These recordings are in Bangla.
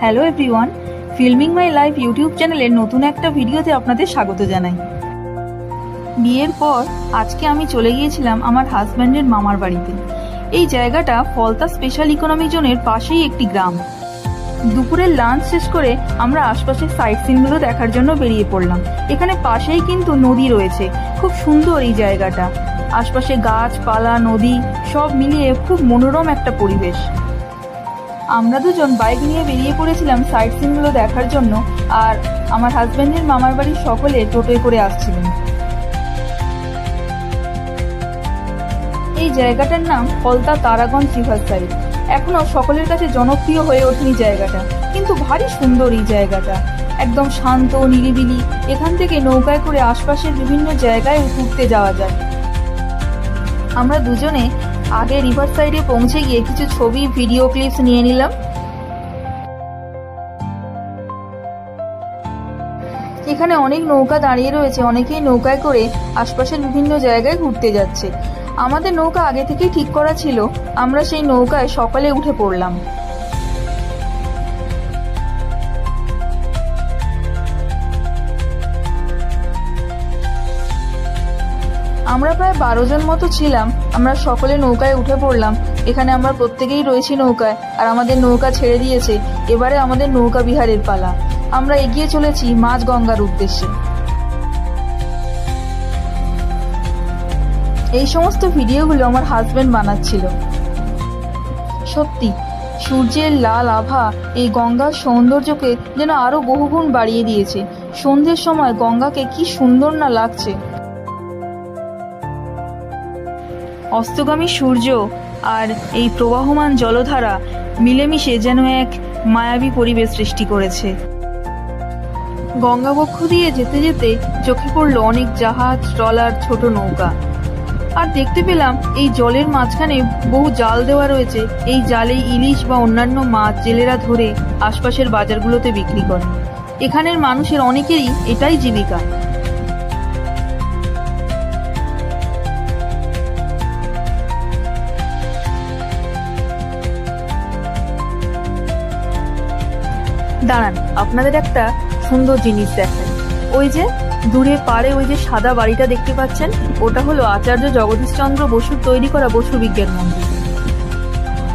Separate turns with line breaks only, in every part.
Hello everyone, filming my life YouTube চ্যানেলের নতুন একটা ভিডিওতে আপনাদের স্বাগত জানাই। বিয়ের পর আজকে আমি চলে গিয়েছিলাম আমার হাজব্যান্ডের মামার বাড়িতে। এই জায়গাটা ফলতা স্পেশাল ইকোনমি জোনের পাশেই একটি গ্রাম। দুপুরের লাঞ্চ শেষ করে আমরা আশপাশের সাইট সিনগুলো দেখার জন্য বেরিয়ে পড়লাম। এখানে পাশেই কিন্তু নদী রয়েছে, খুব সুন্দর এই জায়গাটা। আশপাশে গাছপালা, নদী সব মিলিয়ে খুব মনোরম একটা পরিবেশ। আমরা দুজন বাইক নিয়ে বেরিয়ে পড়েছিলাম সাইট সিনগুলো দেখার জন্য, আর আমার হাজব্যান্ডের মামার বাড়ির সকলে টোটোয় করে আসছিলেন। এই জায়গাটার নাম ফলতা তারাগঞ্জ রিভার সাইড। এখনো সকলের কাছে জনপ্রিয় হয়ে ওঠেনি জায়গাটা, কিন্তু ভারী সুন্দর এই জায়গাটা, একদম শান্ত নিরিবিলি। এখান থেকে নৌকায় করে আশপাশের বিভিন্ন জায়গায় ঘুরতে যাওয়া যায়। আমরা দুজনে আগে রিভার সাইডে পৌঁছে গিয়ে কিছু ছবি ভিডিও ক্লিপস নিয়ে নিলাম। এখানে অনেক নৌকা দাঁড়িয়ে রয়েছে, অনেকেই নৌকায় করে আশপাশের বিভিন্ন জায়গায় ঘুরতে যাচ্ছে। আমাদের নৌকা আগে থেকেই ঠিক করা ছিল, আমরা সেই নৌকায় সকালে উঠে পড়লাম। আমরা প্রায় 12 জন মতো ছিলাম। আমরা সকলে নৌকায় উঠে পড়লাম। এখানে আমরা প্রত্যেকেই রয়েছি নৌকায়, আর আমাদের নৌকা ছেড়ে দিয়েছে। এবারে আমাদের নৌকা বিহারের পালা। আমরা এগিয়ে চলেছি মাঝগঙ্গার উদ্দেশ্যে। এই সমস্ত ভিডিওগুলো আমার হাজবেন্ড বানাচ্ছিল। সত্যি সূর্যের লাল আভা এই গঙ্গার সৌন্দর্যকে যেন আরো বহুগুণ বাড়িয়ে দিয়েছে। সন্ধ্যের সময় গঙ্গাকে কি সুন্দর না লাগছে। অস্তগামী সূর্য আর এই প্রবাহমান জলধারা মিলেমিশে যেন এক মায়াবী পরিবেশ সৃষ্টি করেছে। গঙ্গাবক্ষ দিয়ে যেতে যেতে চোখে পড়ল অনেক জাহাজ, ট্রলার, ছোট নৌকা। আর দেখতে পেলাম এই জলের মাঝখানে বহু জাল দেওয়া রয়েছে। এই জালে ইলিশ বা অন্যান্য মাছ জেলেরা ধরে আশপাশের বাজারগুলোতে বিক্রি করে। এখানের মানুষের অনেকেরই এটাই জীবিকা। দাঁড়ান, আপনাদের একটা সুন্দর জিনিস দেখাই। ওই যে দূরে পাড়ে ওই যে সাদা বাড়িটা দেখতে পাচ্ছেন, ওটা হলো আচার্য জগদীশচন্দ্র বসুর তৈরি করা বসু বিজ্ঞান মন্দির।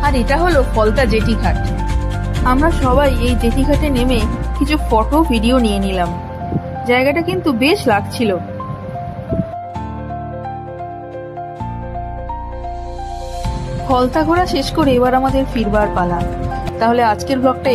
আর এটা হলো ফলতা জেটি ঘাট। আমরা সবাই এই জেটি ঘাটে নেমে কিছু ফটো ভিডিও নিয়ে নিলাম। জায়গাটা কিন্তু বেশ লাগছিল। ফলতা ঘোরা শেষ করে এবার আমাদের ফিরবার পালা। তাহলে আজকের ব্লগটা